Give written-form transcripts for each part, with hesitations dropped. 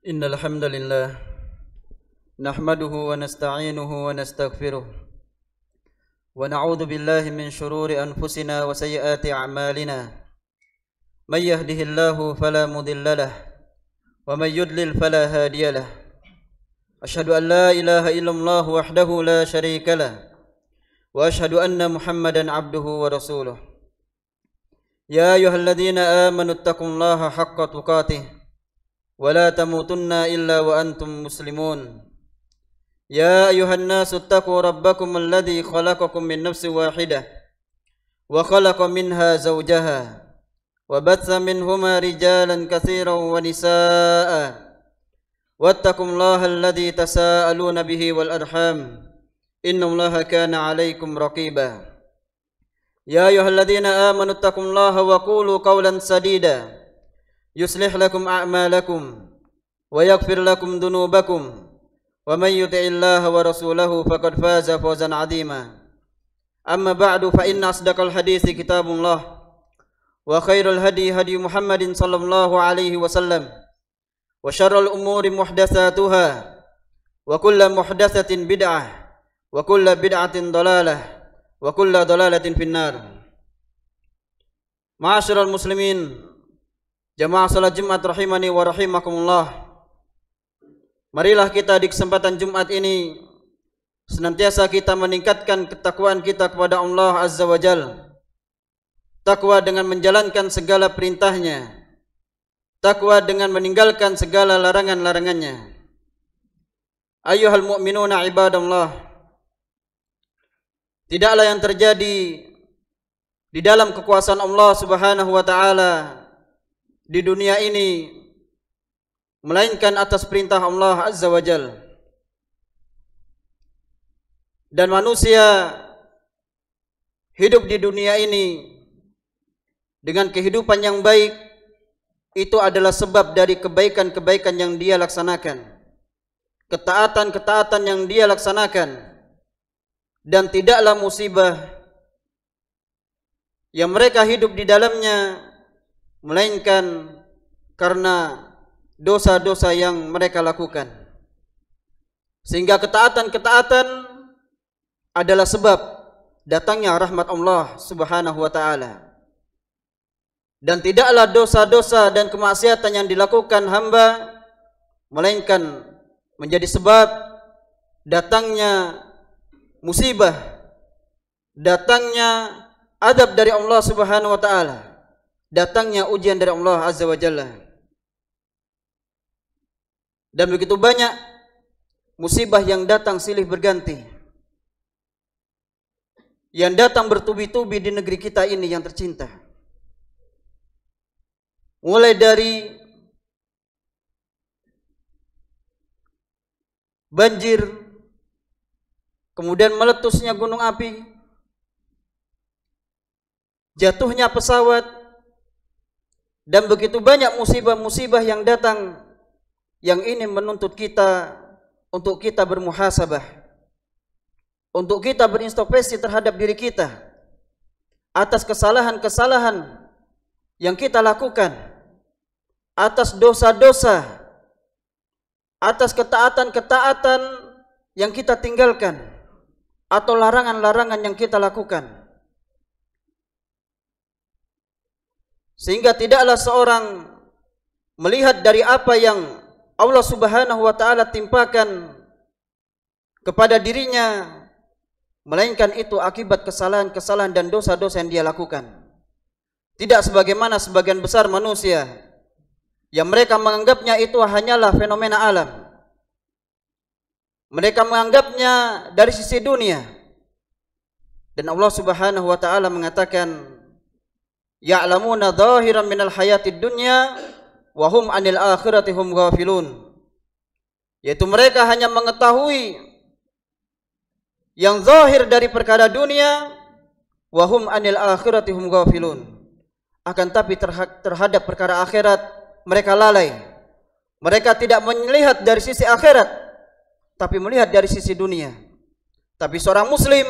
إن الحمد لله نحمده ونستعينه ونستغفره ونعوذ بالله من شرور أنفسنا وسيئات أعمالنا من يهده الله فلا مضل له ومن يضلل فلا هادي له أشهد أن لا إله إلا الله وحده لا شريك له وأشهد أن محمدا عبده ورسوله يا أيها الذين آمنوا اتقوا الله حق تقاته ولا تموتن إلا وأنتم مسلمون يا أيها الناس اتقوا ربكم الذي خلقكم من نفس واحدة وخلق منها زوجها وبث منهما رجالا كثيرا ونساء واتقوا الله الذي تساءلون به والأرحام إن الله كان عليكم رقيبا يا أيها الذين آمنوا اتقوا الله وقولوا قولا سديدا يصلح لكم أعمالكم ويغفر لكم ذنوبكم ومن يطع الله ورسوله فقد فاز فوزا عظيما أما بعد فإن أصدق الحديث كتاب الله وخير الهدي هدي محمد صلى الله عليه وسلم وشر الأمور محدثاتها وكل محدثة بدعة وكل بدعة ضلالة وكل ضلالة في النار. Ma'asyiral muslimin, jamaah salat Jumat rahimani wa rahimakumullah. Marilah kita di kesempatan Jumat ini senantiasa kita meningkatkan ketakwaan kita kepada Allah Azza wa Jalla. Takwa dengan menjalankan segala perintahnya, takwa dengan meninggalkan segala larangan-larangannya. Ayyuhal mu'minuna ibadallah, tidaklah yang terjadi di dalam kekuasaan Allah Subhanahu wa taala di dunia ini melainkan atas perintah Allah Azza wa Jalla. Dan manusia hidup di dunia ini dengan kehidupan yang baik itu adalah sebab dari kebaikan-kebaikan yang dia laksanakan, ketaatan-ketaatan yang dia laksanakan, dan tidaklah musibah yang mereka hidup di dalamnya melainkan karena dosa-dosa yang mereka lakukan. Sehingga ketaatan-ketaatan adalah sebab datangnya rahmat Allah Subhanahu wa taala. Dan tidaklah dosa-dosa dan kemaksiatan yang dilakukan hamba melainkan menjadi sebab datangnya musibah, datangnya adab dari Allah Subhanahu wa taala, datangnya ujian dari Allah Azza wa Jalla. Dan begitu banyak musibah yang datang silih berganti, yang datang bertubi-tubi di negeri kita ini yang tercinta. Mulai dari banjir, kemudian meletusnya gunung api, jatuhnya pesawat, dan begitu banyak musibah-musibah yang datang, yang ini menuntut kita untuk kita bermuhasabah, untuk kita berintrospeksi terhadap diri kita atas kesalahan-kesalahan yang kita lakukan, atas dosa-dosa, atas ketaatan-ketaatan yang kita tinggalkan, atau larangan-larangan yang kita lakukan. Sehingga tidaklah seorang melihat dari apa yang Allah Subhanahu wa taala timpakan kepada dirinya, melainkan itu akibat kesalahan-kesalahan dan dosa-dosa yang dia lakukan. Tidak sebagaimana sebagian besar manusia yang mereka menganggapnya itu hanyalah fenomena alam. Mereka menganggapnya dari sisi dunia. Dan Allah Subhanahu wa taala mengatakan, ya'lamuna dhahiran minal hayatid dunya wa hum 'anil akhirati hum ghafilun. Yaitu mereka hanya mengetahui yang zahir dari perkara dunia, wa hum 'anil akhirati hum ghafilun. Akan tapi terhadap perkara akhirat mereka lalai. Mereka tidak melihat dari sisi akhirat, tapi melihat dari sisi dunia. Tapi seorang muslim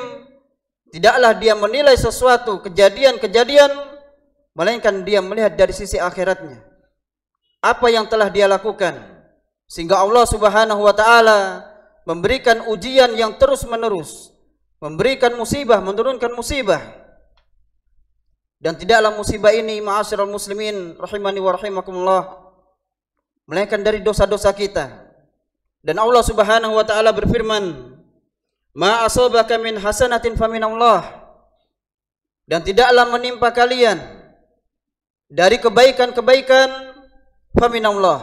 tidaklah dia menilai sesuatu kejadian-kejadian, melainkan dia melihat dari sisi akhiratnya. Apa yang telah dia lakukan Sehingga Allah Subhanahu wa taala memberikan ujian yang terus-menerus, memberikan musibah, menurunkan musibah. Dan tidaklah musibah ini, ma'asyiral muslimin rahimani wa rahimakumullah, melainkan dari dosa-dosa kita. Dan Allah Subhanahu wa taala berfirman, "Ma asabaka min hasanatin faminallah." Dan tidaklah menimpa kalian dari kebaikan-kebaikan faminallah,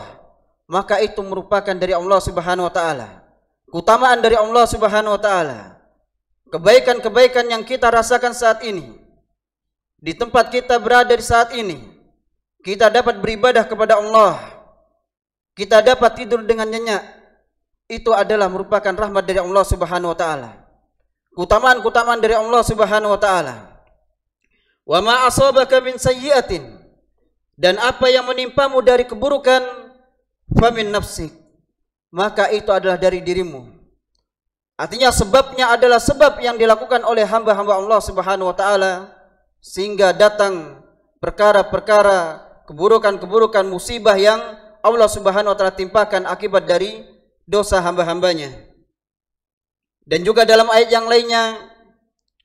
maka itu merupakan dari Allah Subhanahu wa taala. Keutamaan dari Allah Subhanahu wa taala. Kebaikan-kebaikan yang kita rasakan saat ini, di tempat kita berada di saat ini, kita dapat beribadah kepada Allah, kita dapat tidur dengan nyenyak, itu adalah merupakan rahmat dari Allah Subhanahu wa taala. Keutamaan-keutamaan dari Allah Subhanahu wa taala. Wa ma asabaka min sayyi'atin, dan apa yang menimpamu dari keburukan, famin nafsik, maka itu adalah dari dirimu. Artinya sebabnya adalah sebab yang dilakukan oleh hamba-hamba Allah Subhanahu wa taala, sehingga datang perkara-perkara, keburukan-keburukan, musibah yang Allah Subhanahu wa taala timpakan akibat dari dosa hamba-hambanya. Dan juga dalam ayat yang lainnya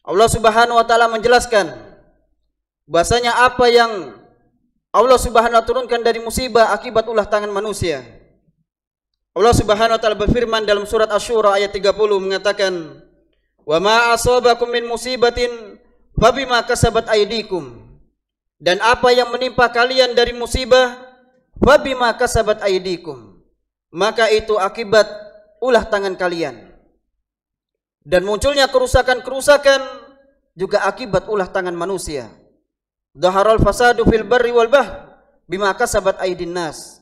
Allah Subhanahu wa taala menjelaskan bahasanya apa yang Allah Subhanahu wa taala turunkan dari musibah akibat ulah tangan manusia. Allah Subhanahu wa taala berfirman dalam surat Asy-Syura ayat 30 mengatakan, "Wa ma asabakum min musibatin fabima kasabat aydikum." Dan apa yang menimpa kalian dari musibah, fabima kasabat aydikum, maka itu akibat ulah tangan kalian. Dan munculnya kerusakan-kerusakan juga akibat ulah tangan manusia. Dhaharal fasadu fil barri wal bahr bima kasabat aydin nas,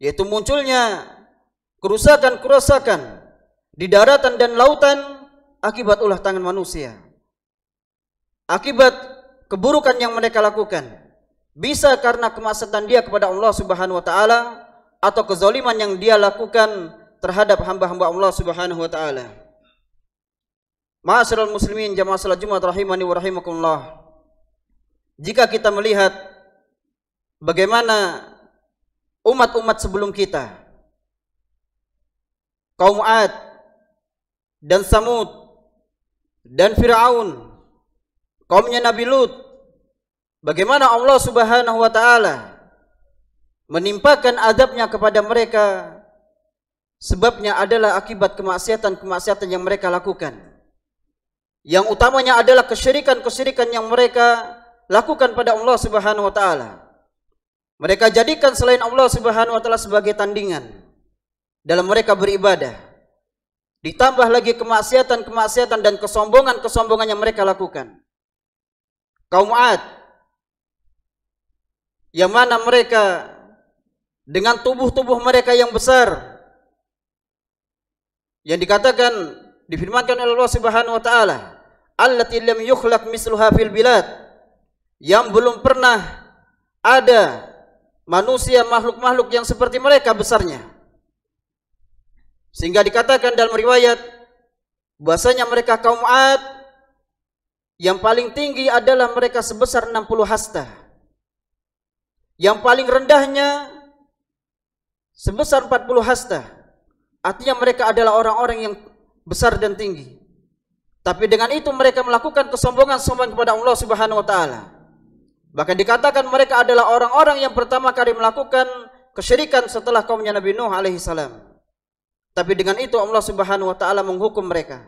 yaitu munculnya kerusakan-kerusakan di daratan dan lautan akibat ulah tangan manusia, akibat keburukan yang mereka lakukan, bisa karena kemaksiatan dia kepada Allah Subhanahu wa taala atau kezaliman yang dia lakukan terhadap hamba-hamba Allah Subhanahu wa taala. Ma'asyiral muslimin jamaah salat Jumat rahimani wa rahimakumullah, jika kita melihat bagaimana umat-umat sebelum kita, kaum Ad dan Samud dan Fir'aun, kaumnya Nabi Lut, bagaimana Allah Subhanahu wa taala menimpakan azabnya kepada mereka, sebabnya adalah akibat kemaksiatan-kemaksiatan yang mereka lakukan. Yang utamanya adalah kesyirikan-kesyirikan yang mereka lakukan pada Allah Subhanahu wa taala. Mereka jadikan selain Allah Subhanahu wa taala sebagai tandingan dalam mereka beribadah. Ditambah lagi kemaksiatan-kemaksiatan dan kesombongan-kesombongan yang mereka lakukan. Kaum Ad, yang mana mereka dengan tubuh-tubuh mereka yang besar, yang dikatakan, difirmankan oleh Allah Subhanahu wa taala, allati lam yukhlaq misluha fil bilad, yang belum pernah ada manusia, makhluk-makhluk yang seperti mereka besarnya. Sehingga dikatakan dalam riwayat bahasanya mereka kaum Ad yang paling tinggi adalah mereka sebesar 60 hasta. Yang paling rendahnya sebesar 40 hasta. Artinya mereka adalah orang-orang yang besar dan tinggi. Tapi dengan itu mereka melakukan kesombongan-kesombongan kepada Allah Subhanahu wa taala. Bahkan dikatakan mereka adalah orang-orang yang pertama kali melakukan kesyirikan setelah kaumnya Nabi Nuh alaihi salam. Tapi dengan itu Allah Subhanahu wa taala menghukum mereka.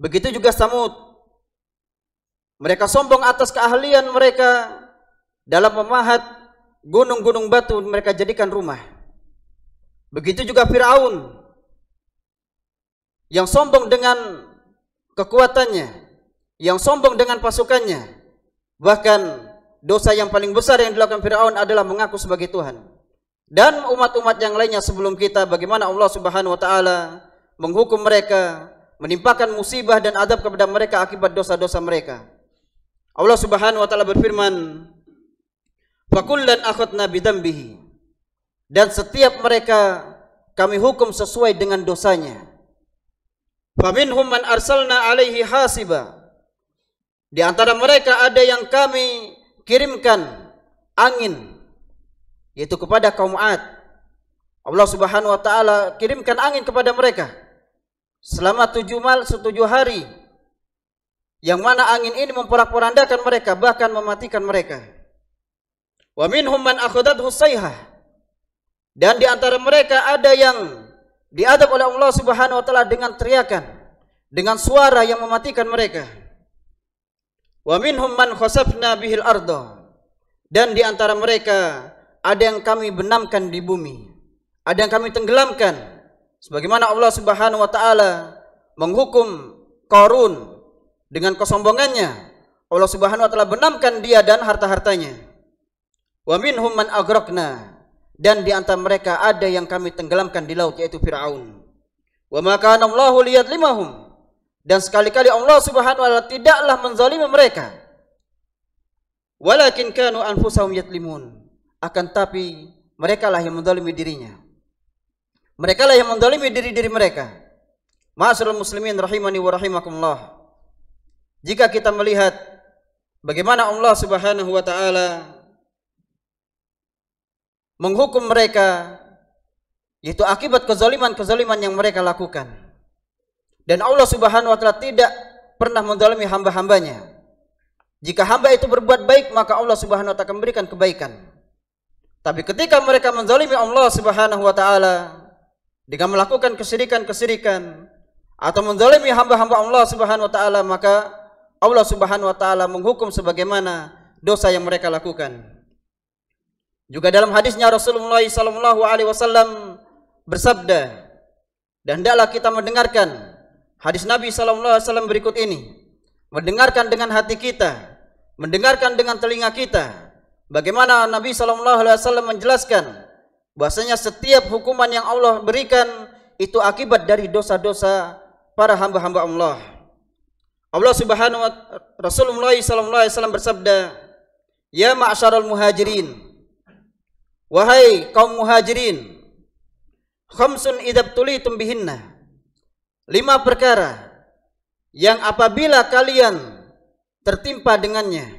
Begitu juga Samud. Mereka sombong atas keahlian mereka dalam memahat gunung-gunung batu mereka jadikan rumah. Begitu juga Fir'aun yang sombong dengan kekuatannya, yang sombong dengan pasukannya. Bahkan dosa yang paling besar yang dilakukan Fir'aun adalah mengaku sebagai Tuhan. Dan umat-umat yang lainnya sebelum kita, bagaimana Allah Subhanahu wa taala menghukum mereka, menimpakan musibah dan adab kepada mereka akibat dosa-dosa mereka. Allah Subhanahu wa taala berfirman, "Fakullan akhadna bidzambihi." Dan setiap mereka kami hukum sesuai dengan dosanya. Faminhum man arsalna alaihi hasiba. Di antara mereka ada yang kami kirimkan angin, yaitu kepada kaum Ad. Allah Subhanahu wa taala kirimkan angin kepada mereka selama 7 hari, yang mana angin ini memporak-porandakan mereka, bahkan mematikan mereka. Wa minhum man akhadathu sayhah, dan di antara mereka ada yang diadab oleh Allah Subhanahu wa taala dengan teriakan, dengan suara yang mematikan mereka. Wa minhum man khasafna bihil arda, dan di antara mereka ada yang kami benamkan di bumi, ada yang kami tenggelamkan, sebagaimana Allah Subhanahu wa taala menghukum Qarun dengan kesombongannya. Allah Subhanahu wa taala benamkan dia dan harta-hartanya. Wa minhum man aghraqna, dan di antara mereka ada yang kami tenggelamkan di laut, yaitu Firaun. Wa ma kana Allahu liyadlimahum, dan sekali-kali Allah Subhanahu wa taala tidaklah menzalimi mereka. Walakin kanu anfusahum yadlimun, akan tapi mereka lah yang menzalimi dirinya. Mereka lah yang menzalimi diri-diri mereka. Ma'asyiral muslimin rahimani wa rahimakumullah. Jika kita melihat bagaimana Allah Subhanahu wa taala menghukum mereka, yaitu akibat kezaliman-kezaliman yang mereka lakukan. Dan Allah Subhanahu wa taala tidak pernah menzalimi hamba-hambanya. Jika hamba itu berbuat baik, maka Allah Subhanahu wa taala akan memberikan kebaikan. Tapi ketika mereka menzalimi Allah Subhanahu wa taala dengan melakukan kesyirikan-kesyirikan atau menzalimi hamba-hamba Allah Subhanahu wa taala, maka Allah Subhanahu wa taala menghukum sebagaimana dosa yang mereka lakukan. Juga dalam hadisnya Rasulullah sallallahu alaihi wasallam bersabda, dan hendaklah kita mendengarkan hadis Nabi sallallahu alaihi wasallam berikut ini, mendengarkan dengan hati kita, mendengarkan dengan telinga kita, bagaimana Nabi sallallahu alaihi wasallam menjelaskan bahwasanya setiap hukuman yang Allah berikan itu akibat dari dosa-dosa para hamba-hamba Allah. Allah Subhanahu wa Rasulullah sallallahu alaihi wasallam bersabda, "Ya ma'syaral muhajirin, wahai kaum muhajirin, khamsun idzabtulitum bihinna." 5 perkara yang apabila kalian tertimpa dengannya,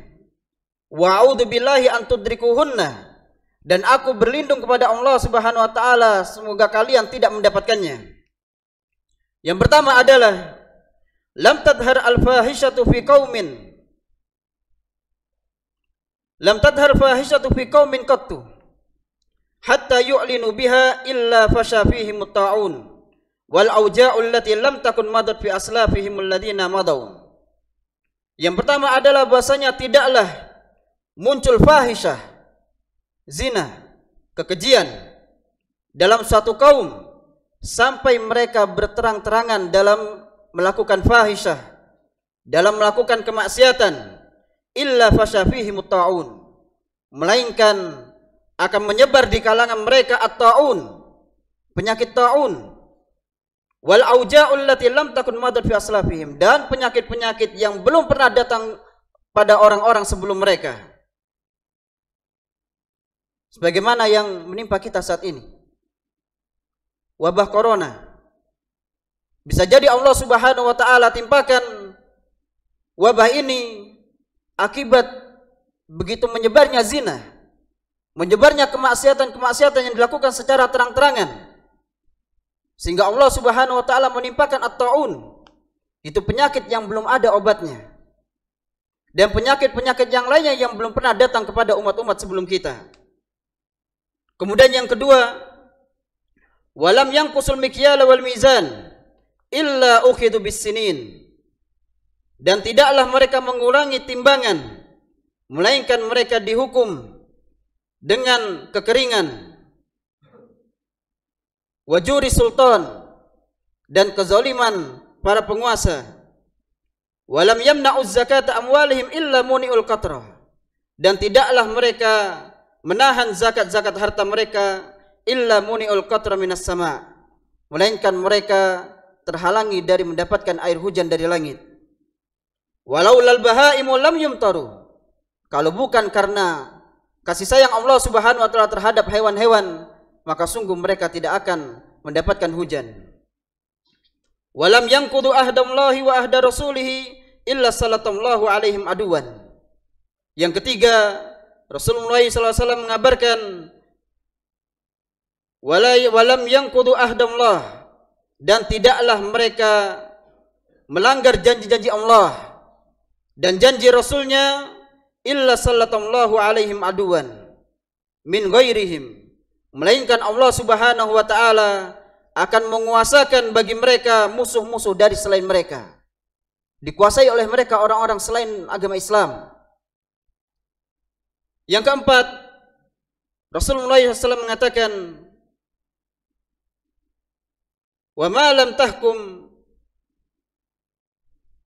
wa'udzu billahi an tudrikuhunna, dan aku berlindung kepada Allah Subhanahu wa taala semoga kalian tidak mendapatkannya. Yang pertama adalah lam tadhhar al-fahishatu fi qaumin, lam tadhhar fahishatu fi qaumin qattu hatta yu'linu biha illa fasha fihim at-ta'un wal auja'u allati lam takun madat fi aslafihim alladziina madaw. Yang pertama adalah bahasanya tidaklah muncul fahisyah, zina, kekejian dalam suatu kaum sampai mereka berterang-terangan dalam melakukan fahisyah, dalam melakukan kemaksiatan, illa fasha fihim at-ta'un, melainkan akan menyebar di kalangan mereka at-ta'un, penyakit ta'un, wal auja'ul lati lam takun madat fi aslafihim, dan penyakit-penyakit yang belum pernah datang pada orang-orang sebelum mereka, sebagaimana yang menimpa kita saat ini, wabah corona. Bisa jadi Allah Subhanahu wa taala timpakan wabah ini akibat begitu menyebarnya zina, menyebarnya kemaksiatan-kemaksiatan yang dilakukan secara terang-terangan, sehingga Allah Subhanahu wa taala menimpakan at-ta'un, itu penyakit yang belum ada obatnya, dan penyakit-penyakit yang lainnya yang belum pernah datang kepada umat-umat sebelum kita. Kemudian yang kedua, walam yanqusul mikyala wal mizan illa ukhidu bis-sinin, dan tidaklah mereka mengurangi timbangan melainkan mereka dihukum dengan kekeringan, wajuri sultan, dan kezaliman para penguasa, walam yamna'uz zakata amwalihim illa muni'ul qatrah, dan tidaklah mereka menahan zakat-zakat harta mereka illa muni'ul qatra minas sama, melainkan mereka terhalangi dari mendapatkan air hujan dari langit. Walau lal bahaimu lam yumtaru, kalau bukan karena kasih sayang Allah Subhanahu wa taala terhadap hewan-hewan, maka sungguh mereka tidak akan mendapatkan hujan. Walam yanqudu ahdallahi wa ahda rasulih illa salatallahu alaihim aduwan. Yang 3, Rasulullah sallallahu alaihi wasallam mengabarkan, walam yanqudu ahdallah, dan tidaklah mereka melanggar janji-janji Allah dan janji Rasulnya, illa sallallahu alaihim aduwan min ghairihim, melainkan Allah Subhanahu wa taala akan menguasakan bagi mereka musuh-musuh dari selain mereka. Dikuasai oleh mereka orang-orang selain agama Islam. Yang keempat, Rasulullah SAW mengatakan, wa ma lam tahkum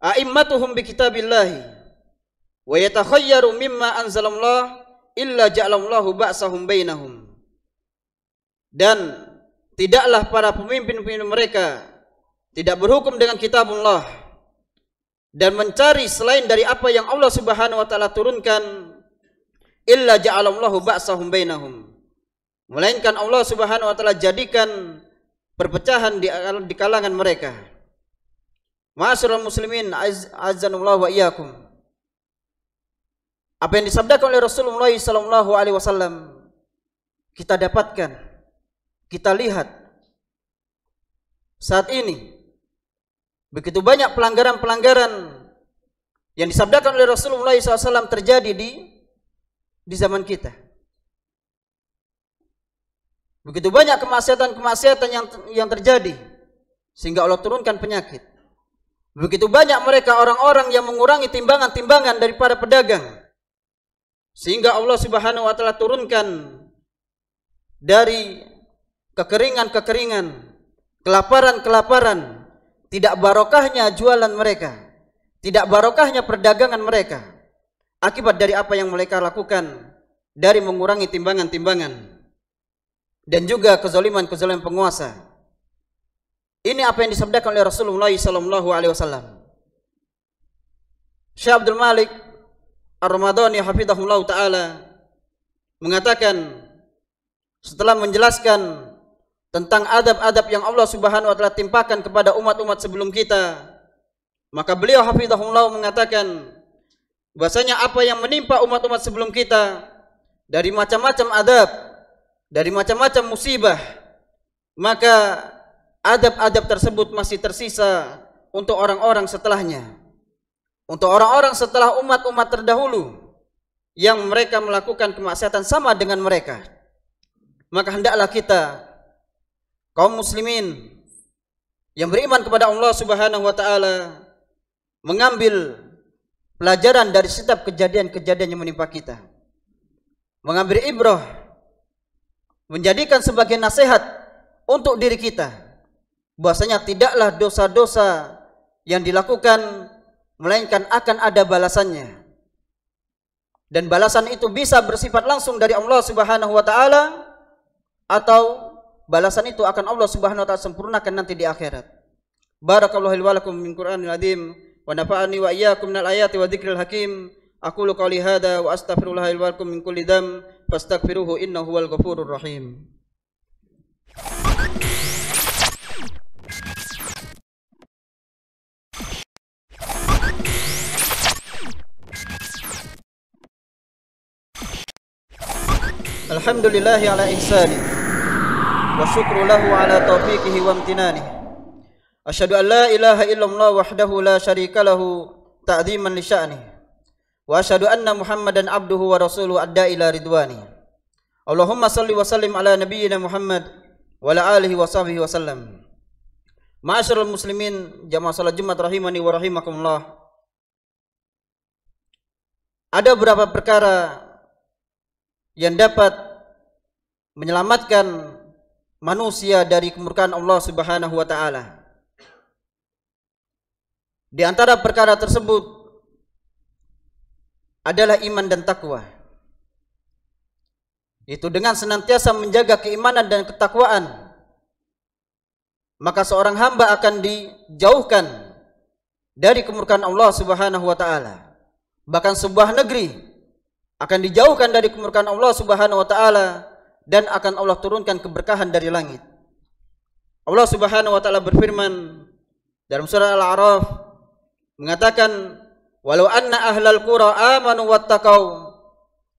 a'immatuhum bi kitabillahi wa yatakhayyaru mimma anzalallah illa ja'alallahu ba'sahum bainahum. Dan tidaklah para pemimpin-pemimpin mereka tidak berhukum dengan kitabullah dan mencari selain dari apa yang Allah Subhanahu wa taala turunkan, illa ja'alallahu ba'sahum bainahum, melainkan Allah Subhanahu wa taala jadikan perpecahan di kalangan mereka. Ma'asyiral muslimin, azzanallahu wa iyyakum. Apa yang disabdakan oleh Rasulullah sallallahu alaihi wasallam kita dapatkan, kita lihat saat ini begitu banyak pelanggaran-pelanggaran yang disabdakan oleh Rasulullah SAW terjadi di zaman kita. Begitu banyak kemaksiatan-kemaksiatan yang terjadi sehingga Allah turunkan penyakit. Begitu banyak mereka orang-orang yang mengurangi timbangan-timbangan daripada pedagang sehingga Allah Subhanahu wa taala turunkan dari kekeringan-kekeringan, kelaparan-kelaparan, tidak barokahnya jualan mereka, tidak barokahnya perdagangan mereka, akibat dari apa yang mereka lakukan dari mengurangi timbangan-timbangan dan juga kezaliman-kezaliman penguasa. Ini apa yang disabdakan oleh Rasulullah sallallahu alaihi wasallam. Syekh Abdul Malik Ar-Ramadhani hafizahullah taala mengatakan, setelah menjelaskan tentang adab-adab yang Allah Subhanahu wa taala timpakan kepada umat-umat sebelum kita, maka beliau hafizahullah mengatakan bahasanya apa yang menimpa umat-umat sebelum kita dari macam-macam adab, dari macam-macam musibah, maka adab-adab tersebut masih tersisa untuk orang-orang setelahnya, untuk orang-orang setelah umat-umat terdahulu yang mereka melakukan kemaksiatan sama dengan mereka. Maka hendaklah kita kaum muslimin yang beriman kepada Allah Subhanahu wa taala mengambil pelajaran dari setiap kejadian-kejadian yang menimpa kita, mengambil ibrah, menjadikan sebagai nasihat untuk diri kita, bahwasanya tidaklah dosa-dosa yang dilakukan melainkan akan ada balasannya, dan balasan itu bisa bersifat langsung dari Allah Subhanahu wa taala atau balasan itu akan Allah Subhanahu wa taala sempurnakan nanti di akhirat. Barakallahu li wa lakum min Qur'anil azim wa nafa'ani wa iyyakum minal ayati wa dzikril hakim. Aqulu qawli hadza wa astaghfirullah li wa lakum min kulli dzamb fastaghfiruhu innahu huwal ghafurur rahim. Alhamdulillahi ala ihsani wa syukru lahu ala taufiqihi wa amtinani. Asyhadu an la ilaha illallah wahdahu la syarika lahu ta'dhiman li sya'ni, wa asyhadu anna Muhammadan abduhu wa rasuluhu adda ila ridwani. Allahumma salli wa sallim ala nabiyyina Muhammad wa ala alihi wa sahbihi wa sallam. Ma'asyiral muslimin, jamaah salat Jumat rahimani wa rahimakumullah. Ada beberapa perkara yang dapat menyelamatkan manusia dari kemurkaan Allah Subhanahu wa taala. Di antara perkara tersebut adalah iman dan takwa. Itu dengan senantiasa menjaga keimanan dan ketakwaan, maka seorang hamba akan dijauhkan dari kemurkaan Allah Subhanahu wa taala. Bahkan sebuah negeri akan dijauhkan dari kemurkaan Allah Subhanahu wa taala dan akan Allah turunkan keberkahan dari langit. Allah Subhanahu wa taala berfirman dalam surah Al-A'raf mengatakan, walau anna ahlal qura amanu wattaqau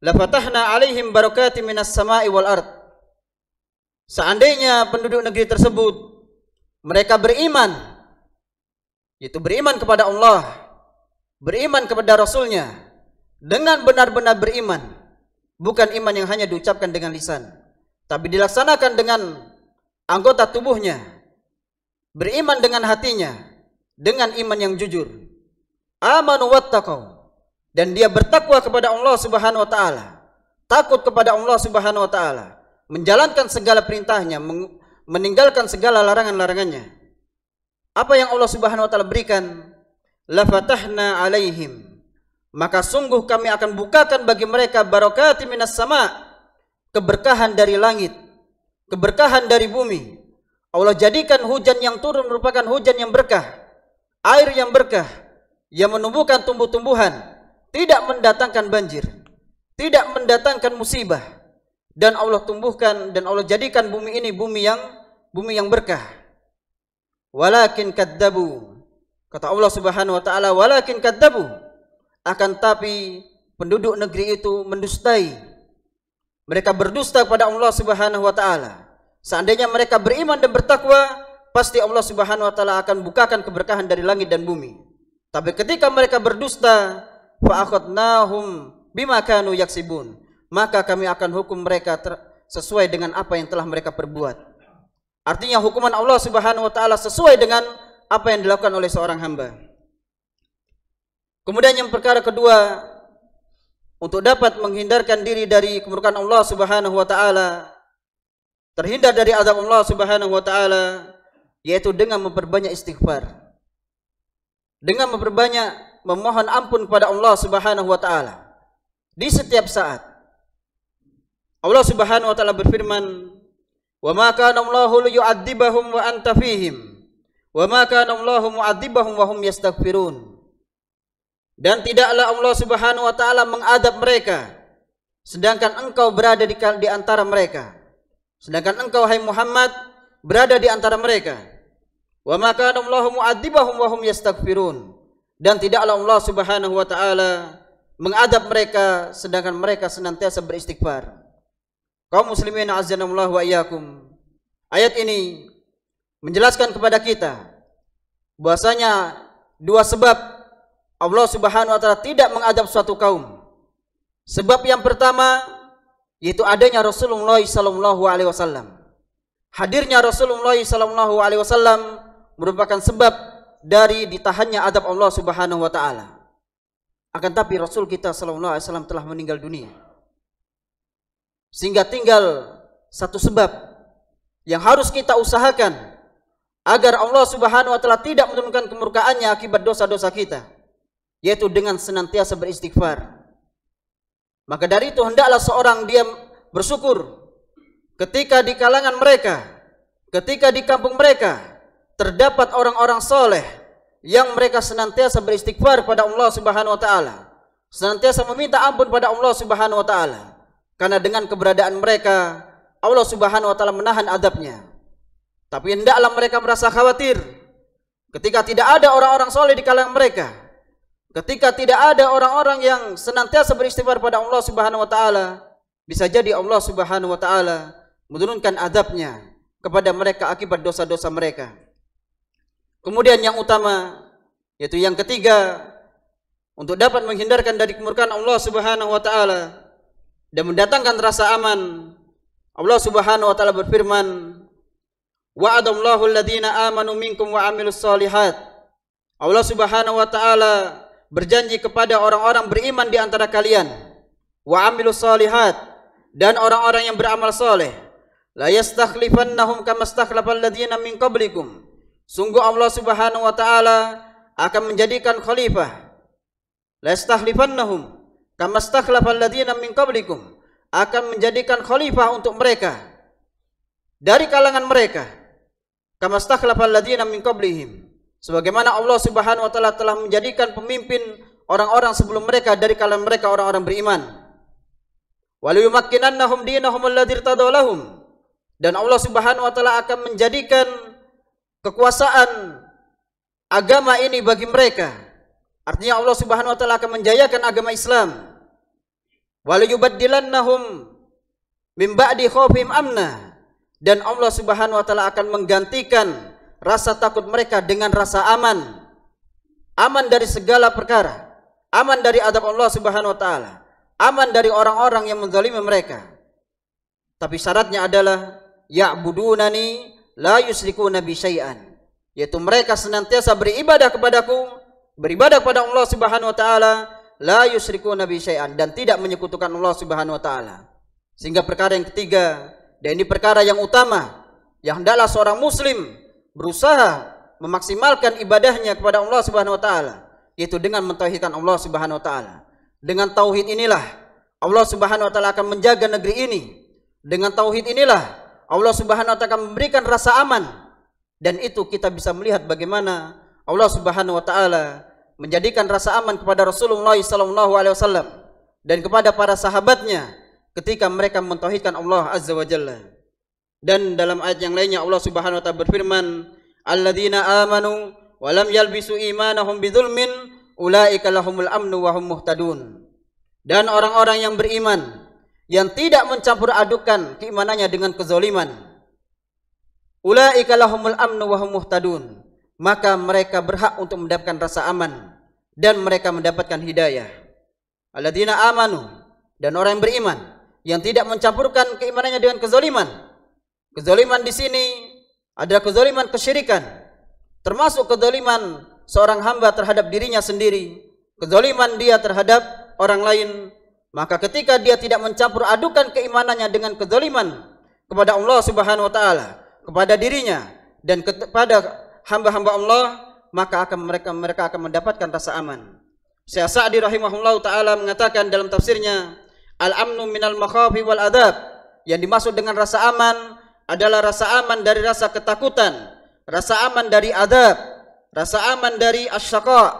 lafatahna alaihim barakatim minas sama'i wal ard. seandainya penduduk negeri tersebut mereka beriman, yaitu beriman kepada Allah, beriman kepada Rasulnya dengan benar-benar beriman, bukan iman yang hanya diucapkan dengan lisan, tapi dilaksanakan dengan anggota tubuhnya, beriman dengan hatinya, dengan iman yang jujur. Amanu wattaqau, dan dia bertakwa kepada Allah Subhanahu wa taala, takut kepada Allah Subhanahu wa taala, menjalankan segala perintahnya, meninggalkan segala larangan-larangannya. Apa yang Allah Subhanahu wa taala berikan? La fatahna alaihim, maka sungguh kami akan bukakan bagi mereka barakati minas sama, keberkahan dari langit, keberkahan dari bumi. Allah jadikan hujan yang turun merupakan hujan yang berkah, air yang berkah, yang menumbuhkan tumbuh-tumbuhan, tidak mendatangkan banjir, tidak mendatangkan musibah, dan Allah tumbuhkan dan Allah jadikan bumi ini bumi yang berkah. Walakin kadzabu, kata Allah Subhanahu wa taala, walakin kadzabu, akan tapi penduduk negeri itu mendustai. Mereka berdusta kepada Allah Subhanahu wa taala. Seandainya mereka beriman dan bertakwa, pasti Allah Subhanahu wa taala akan bukakan keberkahan dari langit dan bumi. Tapi ketika mereka berdusta, fa akhadnahum bima kanu yaksibun, maka kami akan hukum mereka sesuai dengan apa yang telah mereka perbuat. Artinya hukuman Allah Subhanahu wa taala sesuai dengan apa yang dilakukan oleh seorang hamba. Kemudian yang perkara kedua, untuk dapat menghindarkan diri dari kemurkaan Allah Subhanahu wa taala, terhindar dari azab Allah Subhanahu wa taala, yaitu dengan memperbanyak istighfar. Dengan memperbanyak memohon ampun kepada Allah Subhanahu wa taala di setiap saat. Allah Subhanahu wa taala berfirman, "Wa ma kana Allahu liyu'adzibahum wa anta fihim, wa ma kana Allahu mu'adzibahum wa hum yastaghfirun." Dan tidaklah Allah Subhanahu wa taala mengadab mereka sedangkan engkau berada di antara mereka. Sedangkan engkau, hai Muhammad, berada di antara mereka. Wa ma kana Allahu mu'adzibahum wa hum yastaghfirun, dan tidaklah Allah Subhanahu wa taala mengadab mereka sedangkan mereka senantiasa beristighfar. Kaum muslimin azanallahu wa iyyakum, ayat ini menjelaskan kepada kita bahwasanya dua sebab Allah Subhanahu wa taala tidak mengadab suatu kaum. Sebab yang pertama yaitu adanya Rasulullah sallallahu alaihi wasallam. Hadirnya Rasulullah sallallahu alaihi wasallam merupakan sebab dari ditahannya adab Allah Subhanahu wa taala. Akan tapi Rasul kita sallallahu alaihi wasallam telah meninggal dunia. Sehingga tinggal satu sebab yang harus kita usahakan agar Allah Subhanahu wa taala tidak menurunkan kemurkaannya akibat dosa-dosa kita, yaitu dengan senantiasa beristighfar. Maka dari itu hendaklah seorang dia bersyukur ketika di kalangan mereka, ketika di kampung mereka terdapat orang-orang soleh yang mereka senantiasa beristighfar pada Allah Subhanahu wa taala, senantiasa meminta ampun pada Allah Subhanahu wa taala, karena dengan keberadaan mereka Allah Subhanahu wa taala menahan adabnya. Tapi hendaklah mereka merasa khawatir ketika tidak ada orang-orang soleh di kalangan mereka, ketika tidak ada orang-orang yang senantiasa beristighfar pada Allah Subhanahu wa taala, bisa jadi Allah Subhanahu wa taala menurunkan adabnya kepada mereka akibat dosa-dosa mereka. Kemudian yang utama, yaitu yang ketiga, untuk dapat menghindarkan dari kemurkaan Allah Subhanahu wa taala dan mendatangkan rasa aman, Allah Subhanahu wa taala berfirman, "Wa'adallahu alladhina amanu minkum wa 'amilus shalihat." Allah Subhanahu wa taala berjanji kepada orang-orang beriman di antara kalian, wa 'amilus shalihat, dan orang-orang yang beramal saleh, la yastakhlifannahum kama stakhlafal ladzina min qablikum. Sungguh Allah Subhanahu wa taala akan menjadikan khalifah, la yastakhlifannahum kama stakhlafal ladzina min qablikum, akan menjadikan khalifah untuk mereka dari kalangan mereka, kama stakhlafal ladzina min qablihim, sebagaimana Allah Subhanahu wa taala telah menjadikan pemimpin orang-orang sebelum mereka dari kalangan mereka orang-orang beriman. Waliyumakkinannahum dinahum alladzi irtadaw lahum, dan Allah Subhanahu wa taala akan menjadikan kekuasaan agama ini bagi mereka. Artinya Allah Subhanahu wa taala akan menjayakan agama Islam. Waliyubaddilannahum min ba'di khaufihim amna, dan Allah Subhanahu wa taala akan menggantikan rasa takut mereka dengan rasa aman. Aman dari segala perkara, aman dari adab Allah Subhanahu wa taala, aman dari orang-orang yang menzalimi mereka. Tapi syaratnya adalah ya'budunani la yusyrikuna bi syai'an, yaitu mereka senantiasa beribadah kepadaku, beribadah kepada Allah Subhanahu wa taala, la yusyrikuna bi syai'an, dan tidak menyekutukan Allah Subhanahu wa taala. Sehingga perkara yang ketiga, dan ini perkara yang utama, yang hendaklah seorang muslim berusaha memaksimalkan ibadahnya kepada Allah Subhanahu wa taala, yaitu dengan mentauhidkan Allah Subhanahu wa taala. Dengan tauhid inilah Allah Subhanahu wa taala akan menjaga negeri ini. Dengan tauhid inilah Allah Subhanahu wa taala akan memberikan rasa aman. Dan itu kita bisa melihat bagaimana Allah Subhanahu wa taala menjadikan rasa aman kepada Rasulullah sallallahu alaihi wasallam dan kepada para sahabatnya ketika mereka mentauhidkan Allah Azza wa Jalla. Dan dalam ayat yang lainnya Allah Subhanahu wa taala berfirman, alladzina amanu wa lam yalbisu imanahum bidzulmin ulaika lahumul amnu wa hum muhtadun. Dan orang-orang yang beriman yang tidak mencampur adukan keimanannya dengan kezaliman, ulaika lahumul amnu wa hum muhtadun, maka mereka berhak untuk mendapatkan rasa aman dan mereka mendapatkan hidayah. Alladzina amanu, dan orang yang beriman yang tidak mencampurkan keimanannya dengan kezaliman. Kezaliman di sini ada kezaliman kesyirikan, termasuk kezaliman seorang hamba terhadap dirinya sendiri, kezaliman dia terhadap orang lain. Maka ketika dia tidak mencampur adukan keimanannya dengan kezaliman kepada Allah Subhanahu wa taala, kepada dirinya dan kepada hamba-hamba Allah, maka mereka akan mendapatkan rasa aman. Syekh Sa'di rahimahullahu taala mengatakan dalam tafsirnya, al-amnu minal makhafi wal adab, yang dimaksud dengan rasa aman adalah rasa aman dari rasa ketakutan, rasa aman dari adab, rasa aman dari asyaqa,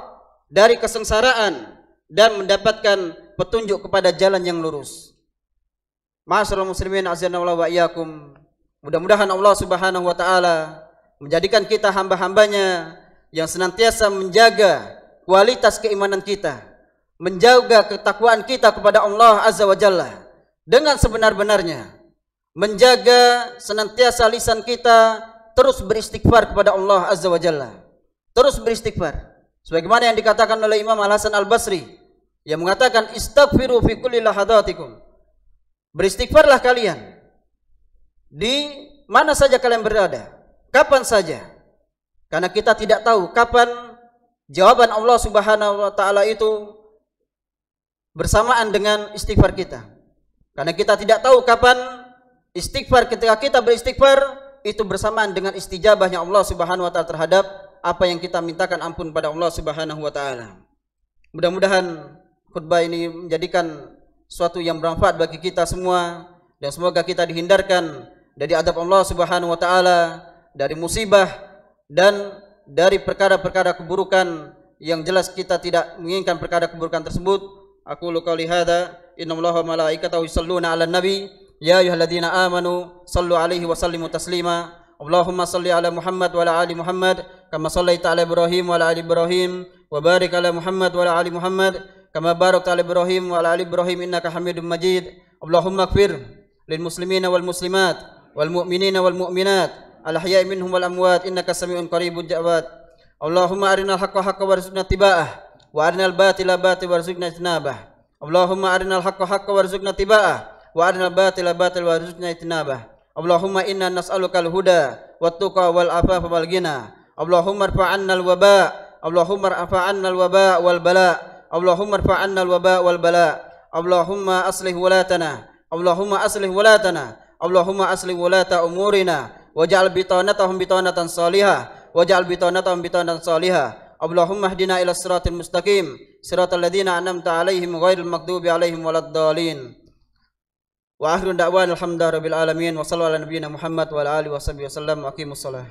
dari kesengsaraan, dan mendapatkan petunjuk kepada jalan yang lurus. Ma'asyiral muslimin azanallahu wa iyyakum. Mudah-mudahan Allah Subhanahu wa taala menjadikan kita hamba-hambanya yang senantiasa menjaga kualitas keimanan kita, menjaga ketakwaan kita kepada Allah Azza wa Jalla dengan sebenar-benarnya, menjaga senantiasa lisan kita terus beristighfar kepada Allah Azza wa Jalla, terus beristighfar sebagaimana yang dikatakan oleh Imam Al-Hasan Al-Basri yang mengatakan, istaghfiru fi kulli lahadatikum, beristighfarlah kalian di mana saja kalian berada, kapan saja, karena kita tidak tahu kapan jawaban Allah Subhanahu wa taala itu bersamaan dengan istighfar kita. Karena kita tidak tahu kapan istighfar, ketika kita beristighfar itu bersamaan dengan istijabahnya Allah Subhanahu wa taala terhadap apa yang kita mintakan ampun pada Allah Subhanahu wa taala. Mudah-mudahan khutbah ini menjadikan suatu yang bermanfaat bagi kita semua, dan semoga kita dihindarkan dari adab Allah Subhanahu wa taala, dari musibah dan dari perkara-perkara keburukan yang jelas kita tidak menginginkan perkara keburukan tersebut. Aku qouli hadza, innallaha wa malaikatahu yusholluna 'alan nabi, ya ayyuhalladzina amanu shallu 'alaihi wa sallimu taslima. Allahumma shalli 'ala Muhammad wa 'ala ali Muhammad kama shallaita 'ala Ibrahim wa 'ala ali Ibrahim, wa barik 'ala Muhammad wa 'ala ali Muhammad kama barakta 'ala Ibrahim wa 'ala ali Ibrahim innaka Hamidum Majid. Allahumma ighfir lil muslimina wal muslimat wal mu'minina wal mu'minat al-ahya'i minhum wal amwat innaka sami'un qaribun jawad. Allahumma arinal haqqa haqqan warzuqna ittiba'ah wa arinal batila batilan warzuqna ijtinabah. Allahumma arinal haqqa haqqan warzuqna ittiba'ah wa arinal batila batilan warzuqna ijtinabah. Allahumma inna nas'aluka al-huda wat-tuqa wal afafa wal ghina. Allahumma irfa'anna al-waba, Allahumma irfa'anna al-waba wal bala, Allahumma irfa'anna al-waba wal bala. Allahumma aslih walatana, Allahumma aslih walatana, Allahumma aslih walata umurina waj'al bitanatahum bitanatan salihah, waj'al bitanatahum bitanatan salihah. Allahumma hdina ila siratal mustaqim, siratal ladzina an'amta 'alaihim ghairil maghdubi 'alaihim waladdallin. Wa akhiru da'wana alhamdulillahi rabbil alamin wa sallallahu ala nabiyyina Muhammad wa ala alihi wa sahbihi wasallam. Aqimus shalah.